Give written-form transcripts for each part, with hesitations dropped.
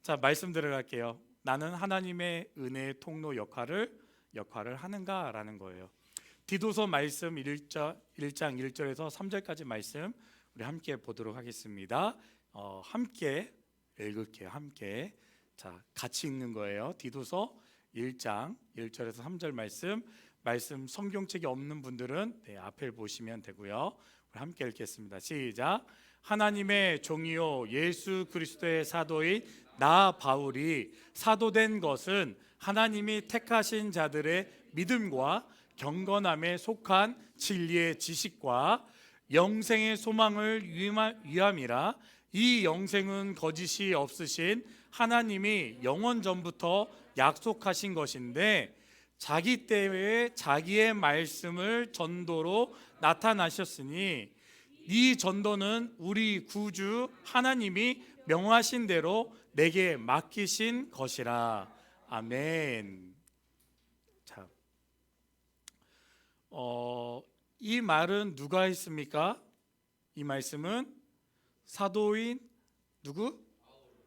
자, 말씀 들어갈게요. 나는 하나님의 은혜의 통로 역할을 하는가라는 거예요. 디도서 말씀 1장 1절에서 3절까지 말씀 우리 함께 보도록 하겠습니다. 함께 읽을게요. 함께. 자, 같이 읽는 거예요. 디도서 1장 1절에서 3절 말씀 성경책이 없는 분들은 앞에 보시면 되고요. 우리 함께 읽겠습니다. 시작. 하나님의 종이요 예수 그리스도의 사도인 나 바울이 사도된 것은 하나님이 택하신 자들의 믿음과 경건함에 속한 진리의 지식과 영생의 소망을 위함이라. 이 영생은 거짓이 없으신 하나님이 영원 전부터 약속하신 것인데 자기 때에 자기의 말씀을 전도로 나타나셨으니 이 전도는 우리 구주 하나님이 명하신 대로 내게 맡기신 것이라. 아멘. 자, 이 말은 누가 했습니까? 이 말씀은 사도인 누구?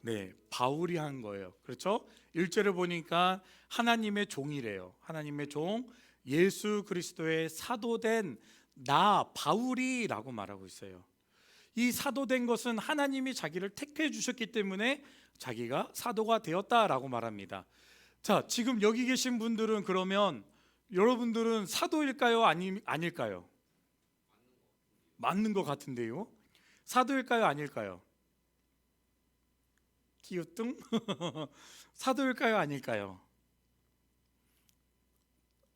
네, 바울이 한 거예요. 그렇죠? 1절에 보니까 하나님의 종이래요. 하나님의 종 예수 그리스도의 사도된 나 바울이라고 말하고 있어요. 이 사도된 것은 하나님이 자기를 택해 주셨기 때문에 자기가 사도가 되었다라고 말합니다. 자, 지금 여기 계신 분들은 그러면 여러분들은 사도일까요? 아닐까요? 맞는 것 같은데요. 사도일까요? 아닐까요? 기우뚱? 사도일까요? 아닐까요?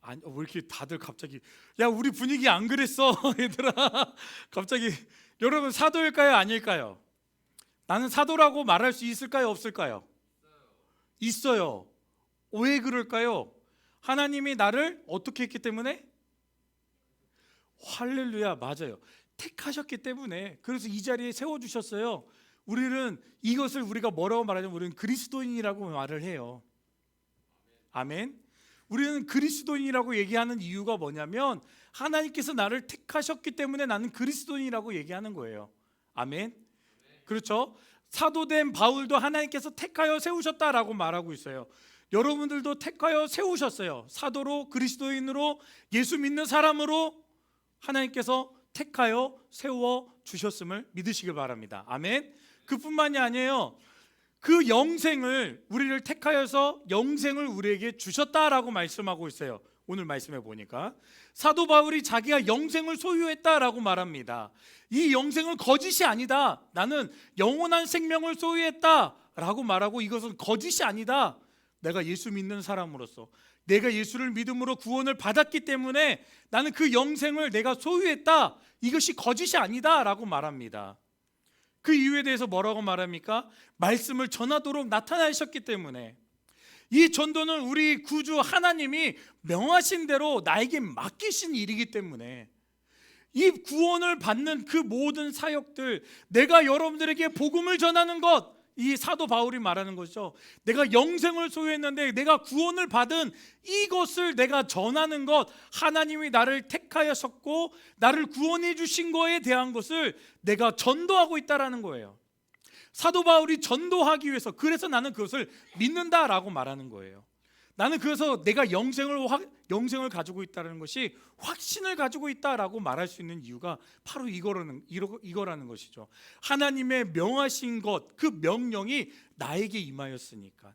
아니, 왜 이렇게 다들 갑자기 야 우리 분위기 안 그랬어 얘들아. 갑자기 여러분 사도일까요? 아닐까요? 나는 사도라고 말할 수 있을까요? 없을까요? 있어요. 왜 그럴까요? 하나님이 나를 어떻게 했기 때문에? 할렐루야, 맞아요. 택하셨기 때문에. 그래서 이 자리에 세워주셨어요. 우리는 이것을 우리가 뭐라고 말하냐면 우리는 그리스도인이라고 말을 해요. 아멘. 우리는 그리스도인이라고 얘기하는 이유가 뭐냐면 하나님께서 나를 택하셨기 때문에 나는 그리스도인이라고 얘기하는 거예요. 아멘. 그렇죠? 사도된 바울도 하나님께서 택하여 세우셨다라고 말하고 있어요. 여러분들도 택하여 세우셨어요. 사도로, 그리스도인으로, 예수 믿는 사람으로 하나님께서 택하여 세워 주셨음을 믿으시길 바랍니다. 아멘. 그뿐만이 아니에요. 그 영생을 우리를 택하여서 영생을 우리에게 주셨다라고 말씀하고 있어요. 오늘 말씀해 보니까 사도 바울이 자기가 영생을 소유했다라고 말합니다. 이 영생은 거짓이 아니다. 나는 영원한 생명을 소유했다라고 말하고 이것은 거짓이 아니다. 내가 예수 믿는 사람으로서 내가 예수를 믿음으로 구원을 받았기 때문에 나는 그 영생을 내가 소유했다. 이것이 거짓이 아니다라고 말합니다. 그 이유에 대해서 뭐라고 말합니까? 말씀을 전하도록 나타나셨기 때문에. 이 전도는 우리 구주 하나님이 명하신 대로 나에게 맡기신 일이기 때문에 이 구원을 받는 그 모든 사역들, 내가 여러분들에게 복음을 전하는 것, 이 사도 바울이 말하는 것이죠. 내가 영생을 소유했는데 내가 구원을 받은 이것을 내가 전하는 것, 하나님이 나를 택하셨고 나를 구원해 주신 거에 대한 것을 내가 전도하고 있다라는 거예요. 사도 바울이 전도하기 위해서, 그래서 나는 그것을 믿는다라고 말하는 거예요. 나는 그래서 내가 영생을 가지고 있다는 것이 확신을 가지고 있다라고 말할 수 있는 이유가 바로 이거라는 것이죠. 하나님의 명하신 것, 그 명령이 나에게 임하였으니까.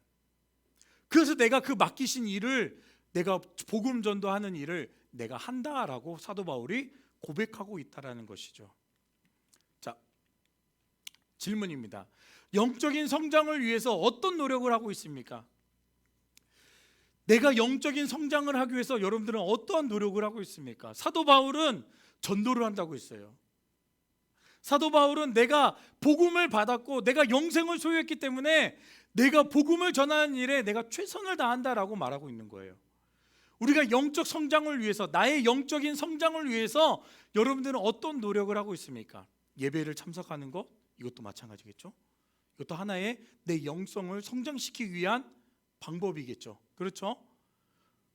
그래서 내가 그 맡기신 일을, 내가 복음 전도하는 일을 내가 한다라고 사도 바울이 고백하고 있다라는 것이죠. 자, 질문입니다. 영적인 성장을 위해서 어떤 노력을 하고 있습니까? 내가 영적인 성장을 하기 위해서 여러분들은 어떠한 노력을 하고 있습니까? 사도 바울은 전도를 한다고 했어요. 사도 바울은 내가 복음을 받았고 내가 영생을 소유했기 때문에 내가 복음을 전하는 일에 내가 최선을 다한다라고 말하고 있는 거예요. 우리가 영적 성장을 위해서, 나의 영적인 성장을 위해서 여러분들은 어떤 노력을 하고 있습니까? 예배를 참석하는 것, 이것도 마찬가지겠죠. 이것도 하나의 내 영성을 성장시키기 위한 방법이겠죠. 그렇죠?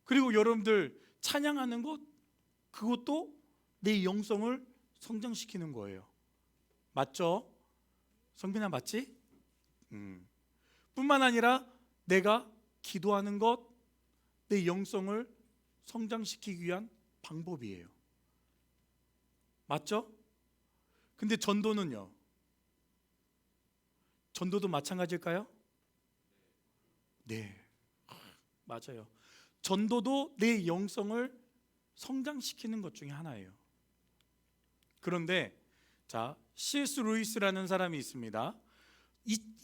그리고 여러분들 찬양하는 것, 그것도 내 영성을 성장시키는 거예요. 맞죠? 성빈아 맞지? 뿐만 뿐만 아니라 내가 기도하는 것, 내 영성을 성장시키기 위한 방법이에요. 맞죠? 근데 전도는요? 전도도 마찬가지일까요? 네, 맞아요. 전도도 내 영성을 성장시키는 것 중에 하나예요. 그런데 자, C.S. 루이스라는 사람이 있습니다.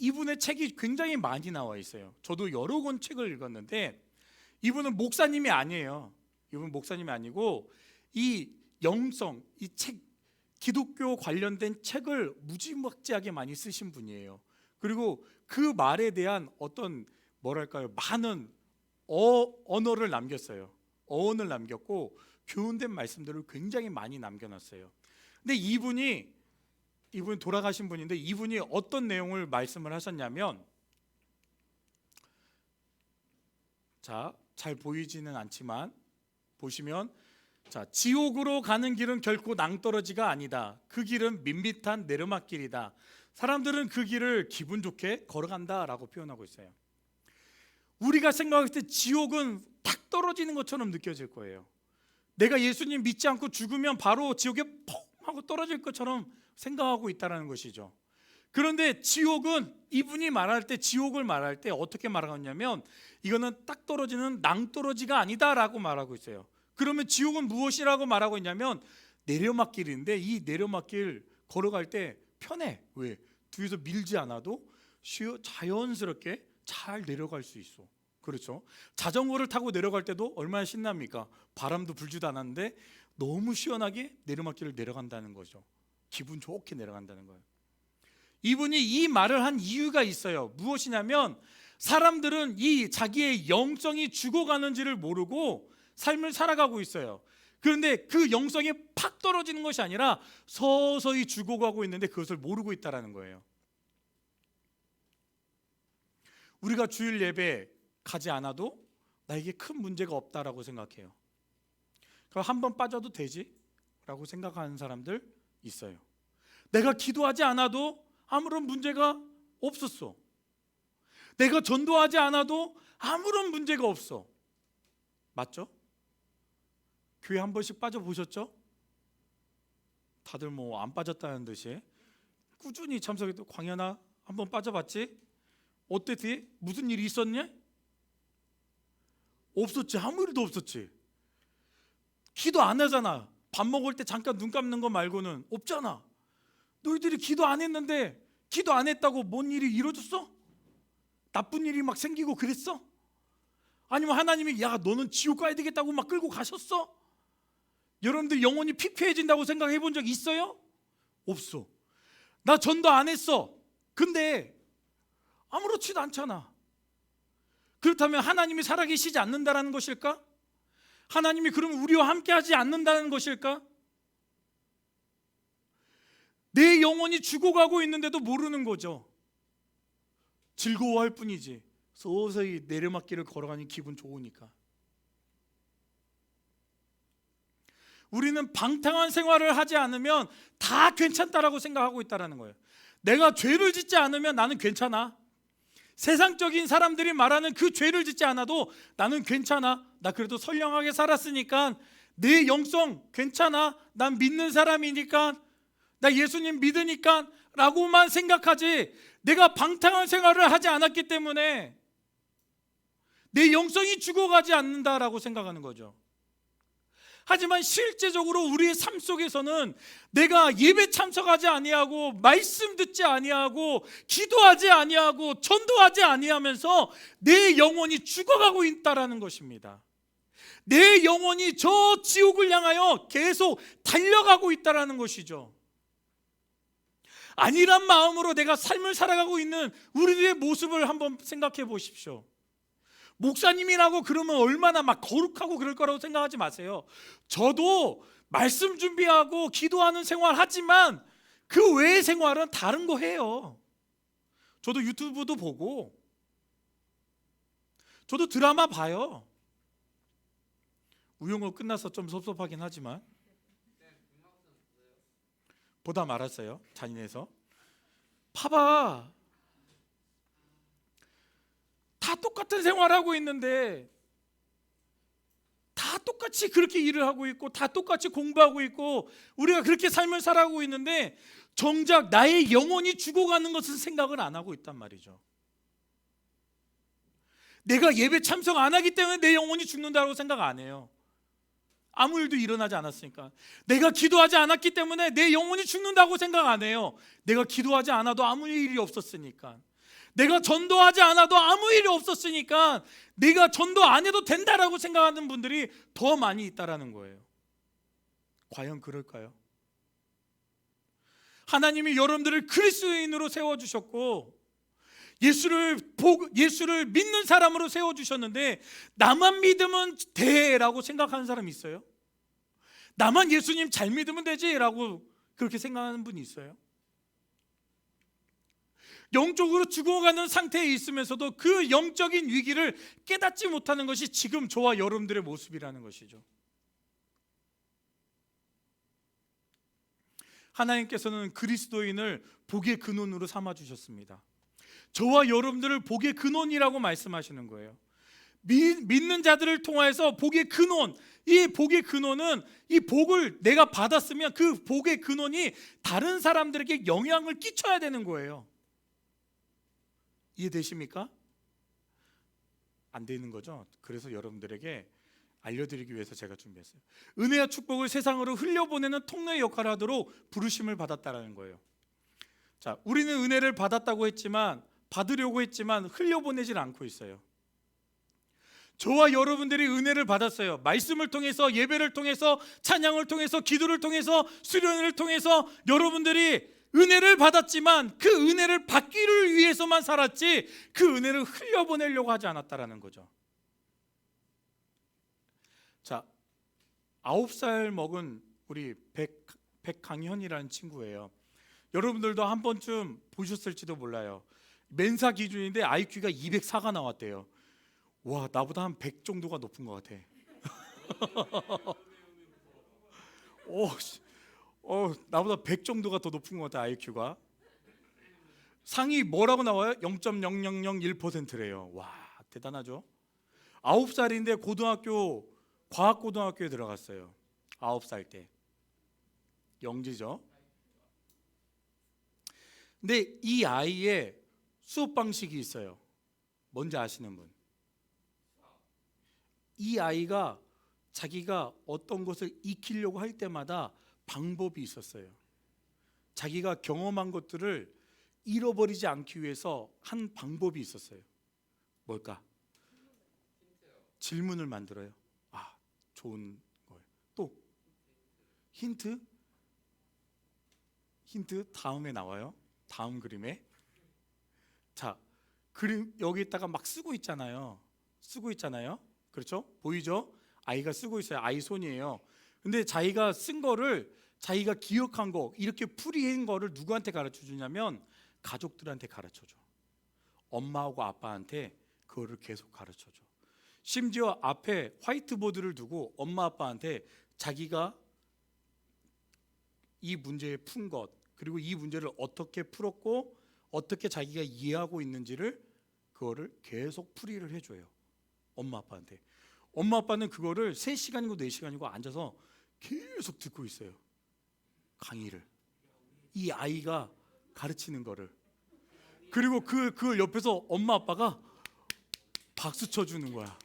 이분의 책이 굉장히 많이 나와 있어요. 저도 여러 권 책을 읽었는데 이분은 목사님이 아니에요. 이분은 목사님이 아니고 이 영성, 이 책, 기독교 관련된 책을 무지막지하게 많이 쓰신 분이에요. 그리고 그 말에 대한 어떤 뭐랄까요, 많은 언어를 남겼어요. 어원을 남겼고 교훈된 말씀들을 굉장히 많이 남겨놨어요. 근데 이분이 돌아가신 분인데 이분이 어떤 내용을 말씀을 하셨냐면, 자, 잘 보이지는 않지만 보시면, 자, 지옥으로 가는 길은 결코 낭떠러지가 아니다. 그 길은 밋밋한 내리막길이다. 사람들은 그 길을 기분 좋게 걸어간다라고 표현하고 있어요. 우리가 생각할 때 지옥은 탁 떨어지는 것처럼 느껴질 거예요. 내가 예수님 믿지 않고 죽으면 바로 지옥에 펑 하고 떨어질 것처럼 생각하고 있다는 것이죠. 그런데 지옥은, 이분이 말할 때 지옥을 말할 때 어떻게 말하고 있냐면 이거는 딱 떨어지는 낭떠러지가 아니다라고 말하고 있어요. 그러면 지옥은 무엇이라고 말하고 있냐면 내려막길인데, 이 내려막길 걸어갈 때 편해. 왜? 뒤에서 밀지 않아도 자연스럽게 잘 내려갈 수 있어. 그렇죠? 자전거를 타고 내려갈 때도 얼마나 신납니까? 바람도 불지도 않았는데 너무 시원하게 내려막길을 내려간다는 거죠. 기분 좋게 내려간다는 거예요. 이분이 이 말을 한 이유가 있어요. 무엇이냐면 사람들은 이 자기의 영성이 죽어가는지를 모르고 삶을 살아가고 있어요. 그런데 그 영성이 팍 떨어지는 것이 아니라 서서히 죽어가고 있는데 그것을 모르고 있다는 거예요. 우리가 주일 예배 가지 않아도 나에게 큰 문제가 없다라고 생각해요. 그럼 한번 빠져도 되지? 라고 생각하는 사람들 있어요. 내가 기도하지 않아도 아무런 문제가 없었어. 내가 전도하지 않아도 아무런 문제가 없어. 맞죠? 교회 한 번씩 빠져보셨죠? 다들 뭐 안 빠졌다는 듯이 꾸준히 참석해도, 광현아 한번 빠져봤지? 어땠지? 무슨 일이 있었냐? 없었지. 아무 일도 없었지. 기도 안 하잖아. 밥 먹을 때 잠깐 눈 감는 거 말고는 없잖아. 너희들이 기도 안 했는데 기도 안 했다고 뭔 일이 이루어졌어? 나쁜 일이 막 생기고 그랬어? 아니면 하나님이 야 너는 지옥 가야 되겠다고 막 끌고 가셨어? 여러분들 영혼이 피폐해진다고 생각해 본 적 있어요? 없어. 나 전도 안 했어. 근데 아무렇지도 않잖아. 그렇다면 하나님이 살아계시지 않는다는 것일까? 하나님이 그러면 우리와 함께하지 않는다는 것일까? 내 영혼이 죽어가고 있는데도 모르는 거죠. 즐거워할 뿐이지. 서서히 내리막길을 걸어가니 기분 좋으니까. 우리는 방탕한 생활을 하지 않으면 다 괜찮다라고 생각하고 있다는 거예요. 내가 죄를 짓지 않으면 나는 괜찮아. 세상적인 사람들이 말하는 그 죄를 짓지 않아도 나는 괜찮아. 나 그래도 선량하게 살았으니까, 내 영성 괜찮아. 난 믿는 사람이니까, 나 예수님 믿으니까 라고만 생각하지, 내가 방탕한 생활을 하지 않았기 때문에 내 영성이 죽어가지 않는다라고 생각하는 거죠. 하지만 실제적으로 우리의 삶 속에서는 내가 예배 참석하지 아니하고 말씀 듣지 아니하고 기도하지 아니하고 전도하지 아니하면서 내 영혼이 죽어가고 있다라는 것입니다. 내 영혼이 저 지옥을 향하여 계속 달려가고 있다라는 것이죠. 아니란 마음으로 내가 삶을 살아가고 있는 우리들의 모습을 한번 생각해 보십시오. 목사님이라고 그러면 얼마나 막 거룩하고 그럴 거라고 생각하지 마세요. 저도 말씀 준비하고 기도하는 생활 하지만 그 외의 생활은 다른 거 해요. 저도 유튜브도 보고, 저도 드라마 봐요. 우영우 끝나서 좀 섭섭하긴 하지만 보다 말았어요. 잔인해서. 봐봐. 다 똑같은 생활하고 있는데, 다 똑같이 그렇게 일을 하고 있고 다 똑같이 공부하고 있고 우리가 그렇게 삶을 살아가고 있는데 정작 나의 영혼이 죽어가는 것은 생각을 안 하고 있단 말이죠. 내가 예배 참석 안 하기 때문에 내 영혼이 죽는다고 생각 안 해요. 아무 일도 일어나지 않았으니까. 내가 기도하지 않았기 때문에 내 영혼이 죽는다고 생각 안 해요. 내가 기도하지 않아도 아무 일이 없었으니까. 내가 전도하지 않아도 아무 일이 없었으니까 내가 전도 안 해도 된다라고 생각하는 분들이 더 많이 있다라는 거예요. 과연 그럴까요? 하나님이 여러분들을 그리스도인으로 세워주셨고 예수를 믿는 사람으로 세워주셨는데 나만 믿으면 돼라고 생각하는 사람이 있어요? 나만 예수님 잘 믿으면 되지라고 그렇게 생각하는 분이 있어요? 영적으로 죽어가는 상태에 있으면서도 그 영적인 위기를 깨닫지 못하는 것이 지금 저와 여러분들의 모습이라는 것이죠. 하나님께서는 그리스도인을 복의 근원으로 삼아주셨습니다. 저와 여러분들을 복의 근원이라고 말씀하시는 거예요. 믿는 자들을 통해서 복의 근원, 이 복의 근원은 이 복을 내가 받았으면 그 복의 근원이 다른 사람들에게 영향을 끼쳐야 되는 거예요. 이해되십니까? 안 되는 거죠? 그래서 여러분들에게 알려드리기 위해서 제가 준비했어요. 은혜와 축복을 세상으로 흘려보내는 통로의 역할을 하도록 부르심을 받았다라는 거예요. 자, 우리는 은혜를 받으려고 했지만 흘려보내질 않고 있어요. 저와 여러분들이 은혜를 받았어요. 말씀을 통해서, 예배를 통해서, 찬양을 통해서, 기도를 통해서, 수련을 통해서 여러분들이 은혜를 받았지만 그 은혜를 받기를 위해서만 살았지 그 은혜를 흘려보내려고 하지 않았다라는 거죠. 자, 9살 먹은 우리 백강현이라는 친구예요. 여러분들도 한 번쯤 보셨을지도 몰라요. 멘사 기준인데 IQ가 204가 나왔대요. 와, 나보다 한 100 정도가 높은 것 같아. 나보다 100 정도가 더 높은 것 같아, IQ가. 상이 뭐라고 나와요? 0.0001%래요. 와, 대단하죠? 9살인데 과학고등학교에 들어갔어요. 9살 때. 영지죠? 근데 이 아이의 수업 방식이 있어요. 뭔지 아시는 분? 이 아이가 자기가 어떤 것을 익히려고 할 때마다 방법이 있었어요. 자기가 경험한 것들을 잃어버리지 않기 위해서 한 방법이 있었어요. 뭘까? 질문을 만들어요. 아, 좋은 거예요. 또 힌트 다음에 나와요. 다음 그림에. 자, 그림 여기다가 막 쓰고 있잖아요. 그렇죠? 보이죠? 아이가 쓰고 있어요. 아이 손이에요. 근데 자기가 쓴 거를, 자기가 기억한 거, 이렇게 풀이한 거를 누구한테 가르쳐 주냐면 가족들한테 가르쳐 줘. 엄마하고 아빠한테 그거를 계속 가르쳐 줘. 심지어 앞에 화이트보드를 두고 엄마 아빠한테 자기가 이 문제에 푼 것, 그리고 이 문제를 어떻게 풀었고 어떻게 자기가 이해하고 있는지를 그거를 계속 풀이를 해줘요. 엄마 아빠한테. 엄마 아빠는 그거를 3시간이고 4시간이고 앉아서 계속 듣고 있어요. 강의를. 이 아이가 가르치는 거를. 그리고 그 옆에서 엄마 아빠가 박수 쳐주는 거야.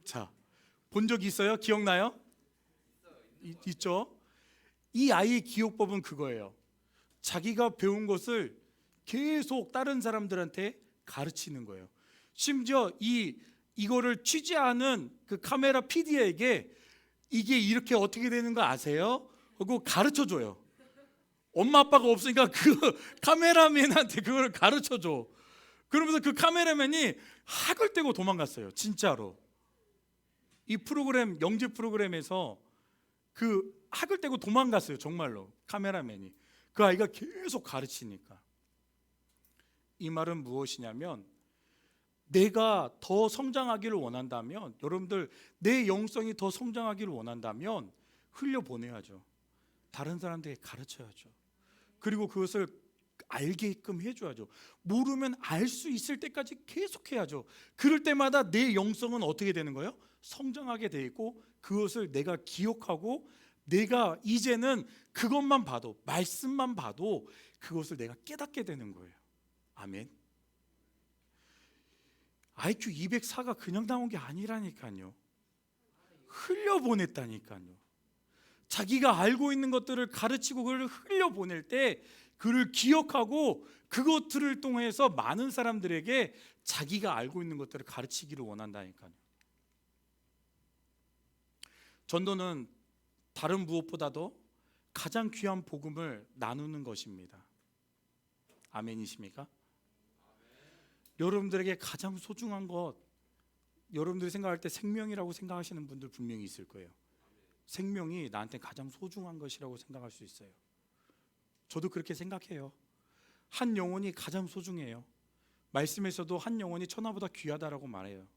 자, 본 적 있어요? 기억나요? 있죠? 이 아이의 기억법은 그거예요. 자기가 배운 것을 계속 다른 사람들한테 가르치는 거예요. 심지어 이거를 취재하는 그 카메라 PD에게 이게 이렇게 어떻게 되는 거 아세요? 그거 가르쳐 줘요. 엄마 아빠가 없으니까 그 카메라맨한테 그걸 가르쳐 줘. 그러면서 그 카메라맨이 학을 떼고 도망갔어요. 진짜로. 이 프로그램, 영재 프로그램에서 그 학을 떼고 도망갔어요. 정말로. 카메라맨이. 그 아이가 계속 가르치니까. 이 말은 무엇이냐면, 내가 더 성장하기를 원한다면, 여러분들 내 영성이 더 성장하기를 원한다면 흘려보내야죠. 다른 사람들에게 가르쳐야죠. 그리고 그것을 알게끔 해줘야죠. 모르면 알 수 있을 때까지 계속해야죠. 그럴 때마다 내 영성은 어떻게 되는 거예요? 성장하게 돼 있고, 그것을 내가 기억하고, 내가 이제는 그것만 봐도, 말씀만 봐도 그것을 내가 깨닫게 되는 거예요. 아멘. IQ 204가 그냥 나온 게 아니라니까요. 흘려보냈다니까요. 자기가 알고 있는 것들을 가르치고 그걸 흘려보낼 때 그를 기억하고 그것들을 통해서 많은 사람들에게 자기가 알고 있는 것들을 가르치기를 원한다니까요. 전도는 다른 무엇보다도 가장 귀한 복음을 나누는 것입니다. 아멘이십니까? 여러분들에게 가장 소중한 것, 여러분들이 생각할 때 생명이라고 생각하시는 분들 분명히 있을 거예요. 생명이 나한테 가장 소중한 것이라고 생각할 수 있어요. 저도 그렇게 생각해요. 한 영혼이 가장 소중해요. 말씀에서도 한 영혼이 천하보다 귀하다라고 말해요.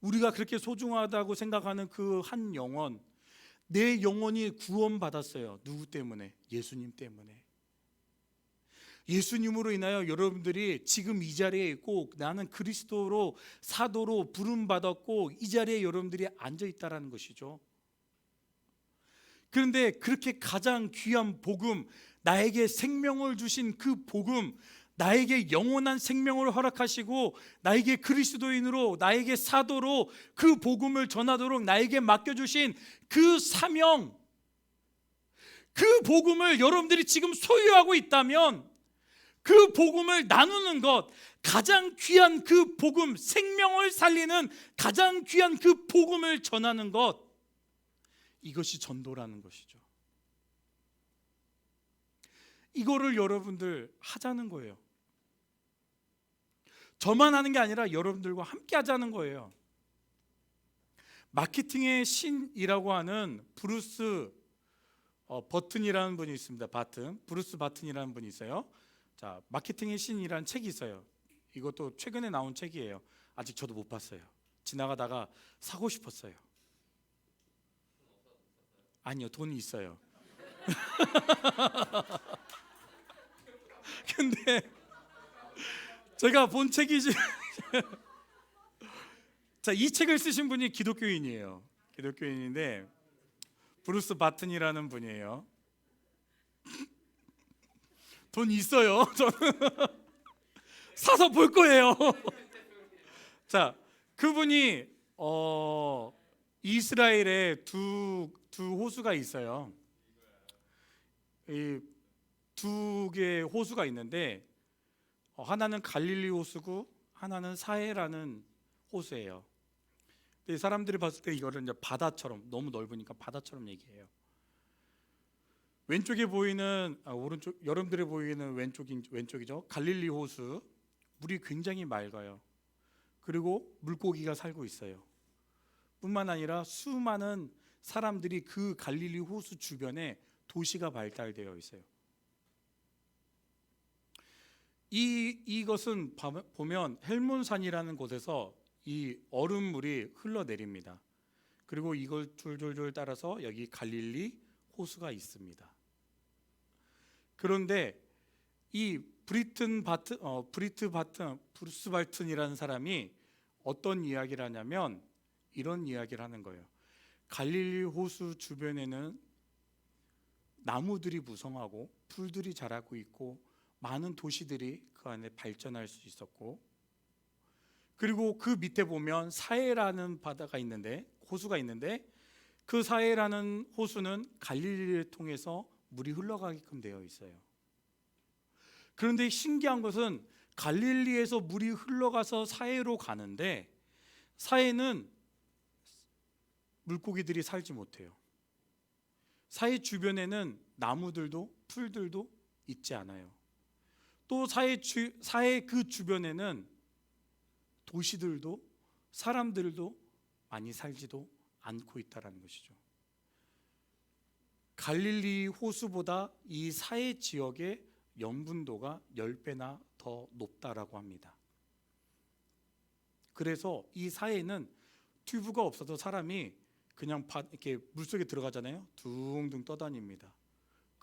우리가 그렇게 소중하다고 생각하는 그 한 영혼, 내 영혼이 구원받았어요. 누구 때문에? 예수님 때문에. 예수님으로 인하여 여러분들이 지금 이 자리에 있고, 나는 그리스도로 사도로 부름받았고 이 자리에 여러분들이 앉아 있다라는 것이죠. 그런데 그렇게 가장 귀한 복음, 나에게 생명을 주신 그 복음, 나에게 영원한 생명을 허락하시고 나에게 그리스도인으로, 나에게 사도로 그 복음을 전하도록 나에게 맡겨주신 그 사명, 그 복음을 여러분들이 지금 소유하고 있다면, 그 복음을 나누는 것, 가장 귀한 그 복음, 생명을 살리는 가장 귀한 그 복음을 전하는 것, 이것이 전도라는 것이죠. 이거를 여러분들 하자는 거예요. 저만 하는 게 아니라 여러분들과 함께 하자는 거예요. 마케팅의 신이라고 하는 브루스 버튼이라는 분이 있습니다. 브루스 바튼이라는 분이 있어요. 자, 마케팅의 신이라는 책이 있어요. 이것도 최근에 나온 책이에요. 아직 저도 못 봤어요. 지나가다가 사고 싶었어요. 아니요, 돈이 있어요. 근데 제가 본 책이 자, 이 책을 쓰신 분이 기독교인이에요. 기독교인인데 브루스 바튼이라는 분이에요. 돈 있어요. 저는 사서 볼 거예요. 자, 그분이 이스라엘에 두 호수가 있어요. 이 두 개의 호수가 있는데 하나는 갈릴리 호수고 하나는 사해라는 호수예요. 근데 사람들이 봤을 때 이거를 이제 바다처럼, 너무 넓으니까 바다처럼 얘기해요. 왼쪽에 보이는 오른쪽, 여러분들이 보이는 왼쪽이죠. 갈릴리 호수, 물이 굉장히 맑아요. 그리고 물고기가 살고 있어요. 뿐만 아니라 수많은 사람들이 그 갈릴리 호수 주변에 도시가 발달되어 있어요. 이것은 보면 헬몬산이라는 곳에서 이 얼음물이 흘러내립니다. 그리고 이걸 줄줄줄 따라서 여기 갈릴리 호수가 있습니다. 그런데 이 브루스 바튼이라는 사람이 어떤 이야기를 하냐면 이런 이야기를 하는 거예요. 갈릴리 호수 주변에는 나무들이 무성하고 풀들이 자라고 있고 많은 도시들이 그 안에 발전할 수 있었고, 그리고 그 밑에 보면 사해라는 바다가 있는데, 호수가 있는데, 그 사해라는 호수는 갈릴리를 통해서 물이 흘러가게끔 되어 있어요. 그런데 신기한 것은 갈릴리에서 물이 흘러가서 사해로 가는데 사해는 물고기들이 살지 못해요. 사해 주변에는 나무들도 풀들도 있지 않아요. 또 사해 그 주변에는 도시들도 사람들도 많이 살지도 않고 있다는 것이죠. 갈릴리 호수보다 이 사해 지역의 염분도가 10배나 더 높다라고 합니다. 그래서 이 사해는 튜브가 없어도 사람이 그냥 이렇게 물속에 들어가잖아요. 둥둥 떠다닙니다.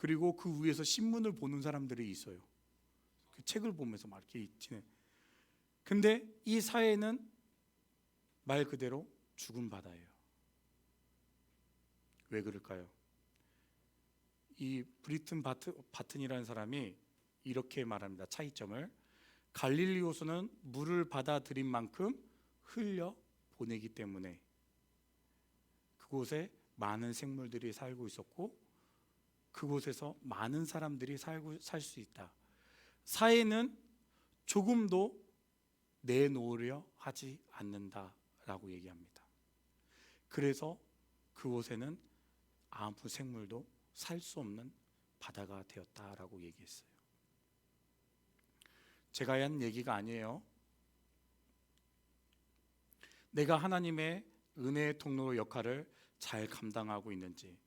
그리고 그 위에서 신문을 보는 사람들이 있어요. 그 책을 보면서 막 이렇게 지내. 근데 이 사회는 말 그대로 죽은 바다예요. 왜 그럴까요? 이 브리튼 바튼이라는 사람이 이렇게 말합니다. 차이점을. 갈릴리 호수는 물을 받아들인 만큼 흘려 보내기 때문에 그곳에 많은 생물들이 살고 있었고 그곳에서 많은 사람들이 살 수 있다. 사회는 조금도 내놓으려 하지 않는다라고 얘기합니다. 그래서 그곳에는 아무 생물도 살 수 없는 바다가 되었다라고 얘기했어요. 제가 한 얘기가 아니에요. 내가 하나님의 은혜의 통로 역할을 잘 감당하고 있는지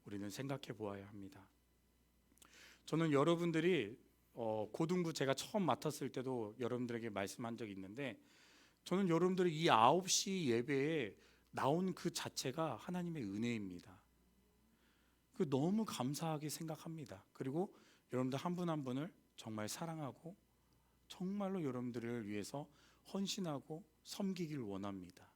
우리는 생각해 보아야 합니다. 저는 여러분들이 고등부 제가 처음 맡았을 때도 여러분들에게 말씀한 적이 있는데, 저는 여러분들이 이 9시 예배에 나온 그 자체가 하나님의 은혜입니다. 그 너무 감사하게 생각합니다. 그리고 여러분들 한 분 한 분을 정말 사랑하고 정말로 여러분들을 위해서 헌신하고 섬기길 원합니다.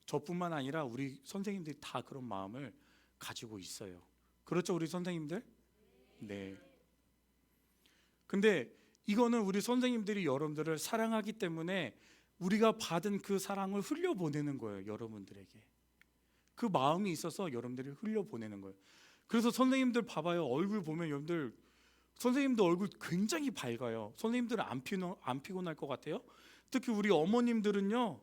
저뿐만 아니라 우리 선생님들이 다 그런 마음을 가지고 있어요. 그렇죠, 우리 선생님들? 네. 근데 이거는 우리 선생님들이 여러분들을 사랑하기 때문에 우리가 받은 그 사랑을 흘려보내는 거예요. 여러분들에게 그 마음이 있어서 여러분들이 흘려보내는 거예요. 그래서 선생님들 봐봐요. 얼굴 보면 여러분들 선생님들 얼굴 굉장히 밝아요. 선생님들은 안 피곤할 것 같아요. 특히 우리 어머님들은요,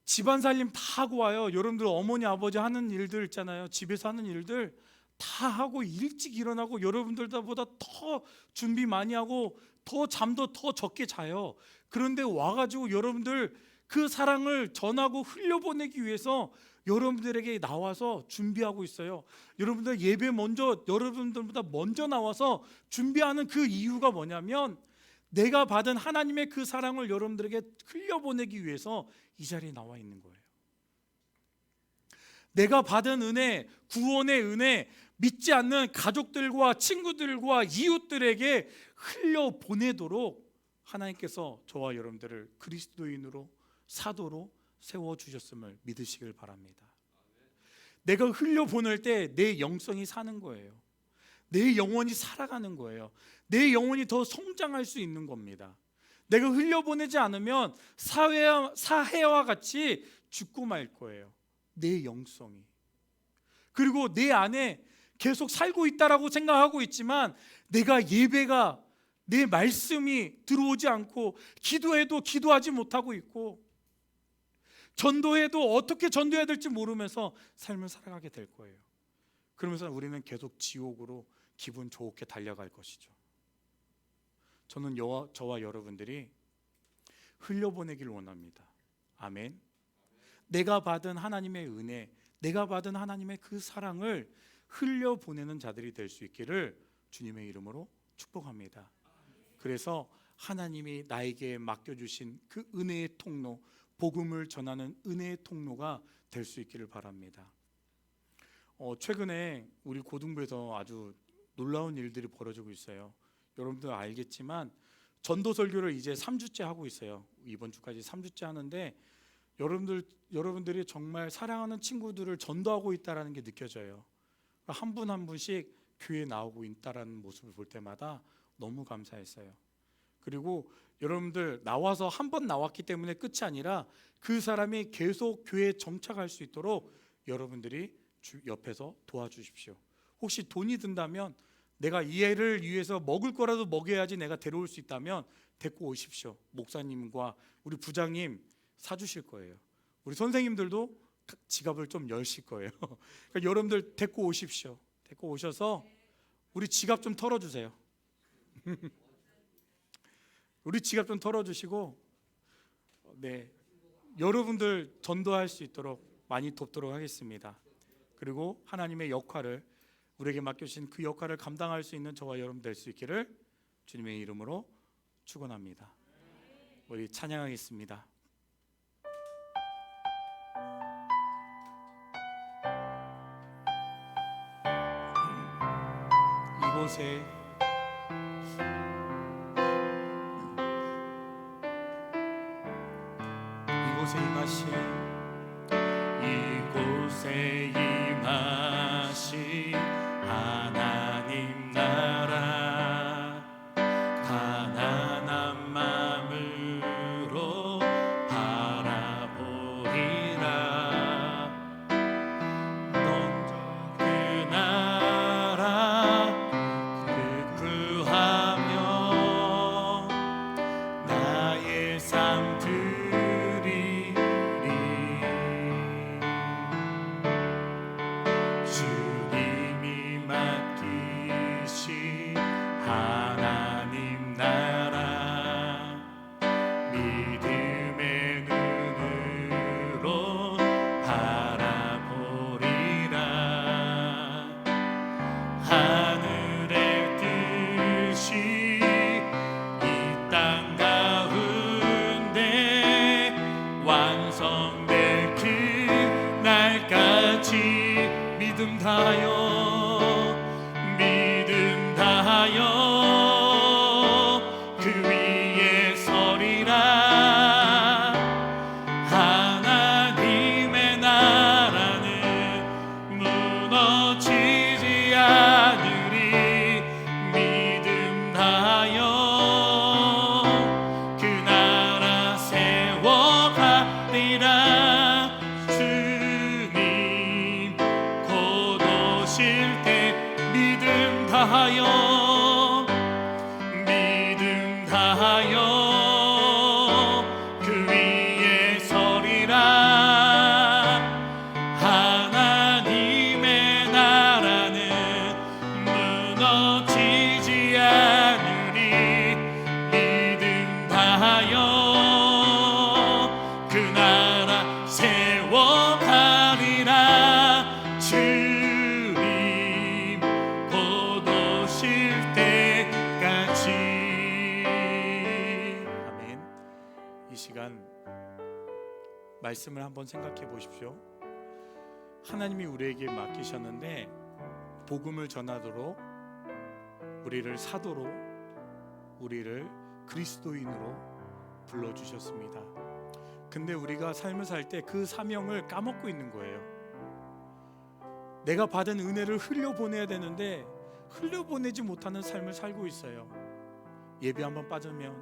집안 살림 다 하고 와요. 여러분들 어머니 아버지 하는 일들 있잖아요. 집에서 하는 일들 다 하고 일찍 일어나고 여러분들보다 더 준비 많이 하고 더 잠도 더 적게 자요. 그런데 와가지고 여러분들 그 사랑을 전하고 흘려보내기 위해서 여러분들에게 나와서 준비하고 있어요. 여러분들 예배 먼저 여러분들보다 먼저 나와서 준비하는 그 이유가 뭐냐면 내가 받은 하나님의 그 사랑을 여러분들에게 흘려보내기 위해서 이 자리에 나와 있는 거예요. 내가 받은 은혜, 구원의 은혜, 믿지 않는 가족들과 친구들과 이웃들에게 흘려보내도록 하나님께서 저와 여러분들을 그리스도인으로 사도로 세워주셨음을 믿으시길 바랍니다. 내가 흘려보낼 때 내 영성이 사는 거예요. 내 영혼이 살아가는 거예요. 내 영혼이 더 성장할 수 있는 겁니다. 내가 흘려보내지 않으면 사해와 같이 죽고 말 거예요. 내 영성이. 그리고 내 안에 계속 살고 있다라고 생각하고 있지만 내가 예배가 내 말씀이 들어오지 않고 기도해도 기도하지 못하고 있고 전도해도 어떻게 전도해야 될지 모르면서 삶을 살아가게 될 거예요. 그러면서 우리는 계속 지옥으로 기분 좋게 달려갈 것이죠. 저는 저와 여러분들이 흘려보내길 원합니다. 아멘. 내가 받은 하나님의 은혜, 내가 받은 하나님의 그 사랑을 흘려보내는 자들이 될 수 있기를 주님의 이름으로 축복합니다. 그래서 하나님이 나에게 맡겨주신 그 은혜의 통로, 복음을 전하는 은혜의 통로가 될 수 있기를 바랍니다. 최근에 우리 고등부에서 아주 놀라운 일들이 벌어지고 있어요. 여러분들 알겠지만 전도 설교를 이제 3주째 하고 있어요. 이번 주까지 3주째 하는데 여러분들이 정말 사랑하는 친구들을 전도하고 있다는 게 느껴져요. 한 분 한 분씩 교회에 나오고 있다는 모습을 볼 때마다 너무 감사했어요. 그리고 여러분들 나와서 한 번 나왔기 때문에 끝이 아니라 그 사람이 계속 교회에 정착할 수 있도록 여러분들이 옆에서 도와주십시오. 혹시 돈이 든다면 내가 이 애를 위해서 먹을 거라도 먹여야지 내가 데려올 수 있다면 데리고 오십시오. 목사님과 우리 부장님 사주실 거예요. 우리 선생님들도 지갑을 좀 열실 거예요. 그러니까 여러분들 데리고 오십시오. 데리고 오셔서 우리 지갑 좀 털어주세요. 우리 지갑 좀 털어주시고, 네, 여러분들 전도할 수 있도록 많이 돕도록 하겠습니다. 그리고 하나님의 역할을 우리에게 맡겨주신 그 역할을 감당할 수 있는 저와 여러분 될 수 있기를 주님의 이름으로 축원합니다. 우리 찬양하겠습니다. 이곳에 임하신 이곳에 임하신 하나님 나라 가난한 마음으로 바라보리라. 먼저 그 나라 구하며 나의 삶 드리리. 주님이 맡기신 하나님 나라 믿음의 눈으로 바라보리라. 하늘의 뜻이 이 땅 가운데 완성될 그날까지 믿음 다하여 그 위에 서리라. 하나님의 나라는 무너지지 않으리. 믿음 다하여 그 나라 세워가리라. 주님 곧 오실 때 믿음 다하여 그 위에 서리라. 하나님의 나라는 무너지지 않으리. 믿음 다하여 그 나라 세워가리라. 주님 곧 오실 때까지. 아멘. 이 시간 말씀을 한번 생각해 보십시오. 하나님이 우리에게 맡기셨는데 복음을 전하도록, 우리를 사도로, 우리를 그리스도인으로 불러주셨습니다. 근데 우리가 삶을 살 때 그 사명을 까먹고 있는 거예요. 내가 받은 은혜를 흘려보내야 되는데 흘려보내지 못하는 삶을 살고 있어요. 예배 한번 빠지면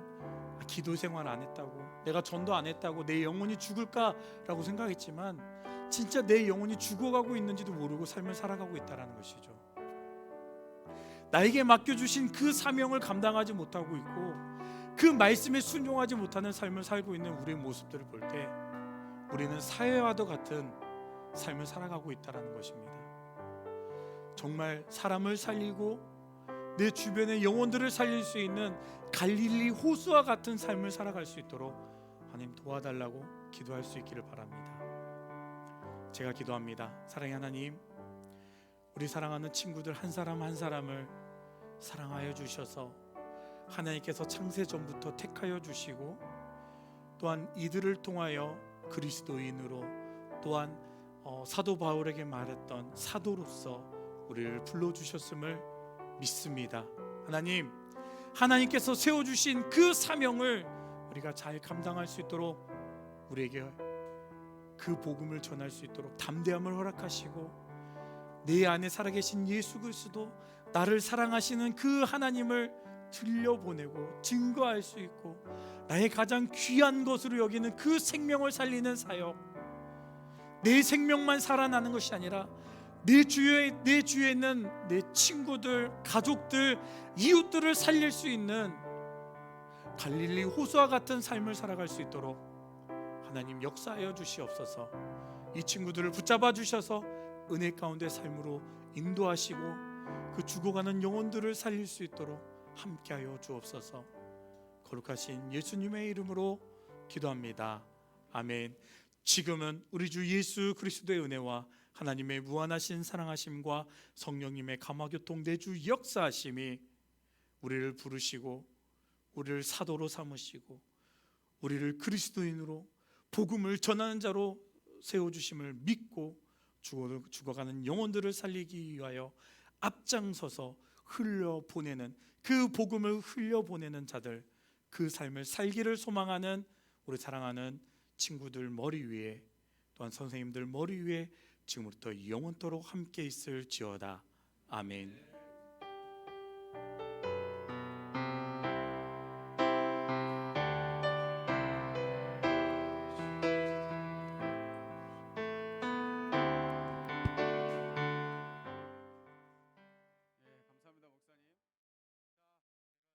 기도 생활 안 했다고, 내가 전도 안 했다고 내 영혼이 죽을까라고 생각했지만 진짜 내 영혼이 죽어가고 있는지도 모르고 삶을 살아가고 있다는 것이죠. 나에게 맡겨주신 그 사명을 감당하지 못하고 있고 그 말씀에 순종하지 못하는 삶을 살고 있는 우리의 모습들을 볼 때 우리는 사회와도 같은 삶을 살아가고 있다는 것입니다. 정말 사람을 살리고 내 주변의 영혼들을 살릴 수 있는 갈릴리 호수와 같은 삶을 살아갈 수 있도록 하나님 도와달라고 기도할 수 있기를 바랍니다. 제가 기도합니다. 사랑의 하나님, 우리 사랑하는 친구들 한 사람 한 사람을 사랑하여 주셔서 하나님께서 창세 전부터 택하여 주시고 또한 이들을 통하여 그리스도인으로, 또한 사도 바울에게 말했던 사도로서 우리를 불러주셨음을 믿습니다. 하나님, 하나님께서 세워주신 그 사명을 우리가 잘 감당할 수 있도록 우리에게 그 복음을 전할 수 있도록 담대함을 허락하시고 내 안에 살아계신 예수 그리스도, 나를 사랑하시는 그 하나님을 들려보내고 증거할 수 있고 나의 가장 귀한 것으로 여기는 그 생명을 살리는 사역, 내 생명만 살아나는 것이 아니라 내 주위에 있는 내 친구들, 가족들, 이웃들을 살릴 수 있는 갈릴리 호수와 같은 삶을 살아갈 수 있도록 하나님 역사하여 주시옵소서. 이 친구들을 붙잡아 주셔서 은혜 가운데 삶으로 인도하시고 그 죽어가는 영혼들을 살릴 수 있도록 함께하여 주옵소서. 거룩하신 예수님의 이름으로 기도합니다. 아멘. 지금은 우리 주 예수 그리스도의 은혜와 하나님의 무한하신 사랑하심과 성령님의 감화교통 내주 역사하심이 우리를 부르시고 우리를 사도로 삼으시고 우리를 그리스도인으로 복음을 전하는 자로 세워주심을 믿고 죽어가는 영혼들을 살리기 위하여 앞장서서 흘려보내는, 그 복음을 흘려보내는 자들, 그 삶을 살기를 소망하는 우리 사랑하는 친구들 머리 위에, 또한 선생님들 머리 위에 지금부터 영원토록 함께 있을지어다. 아멘.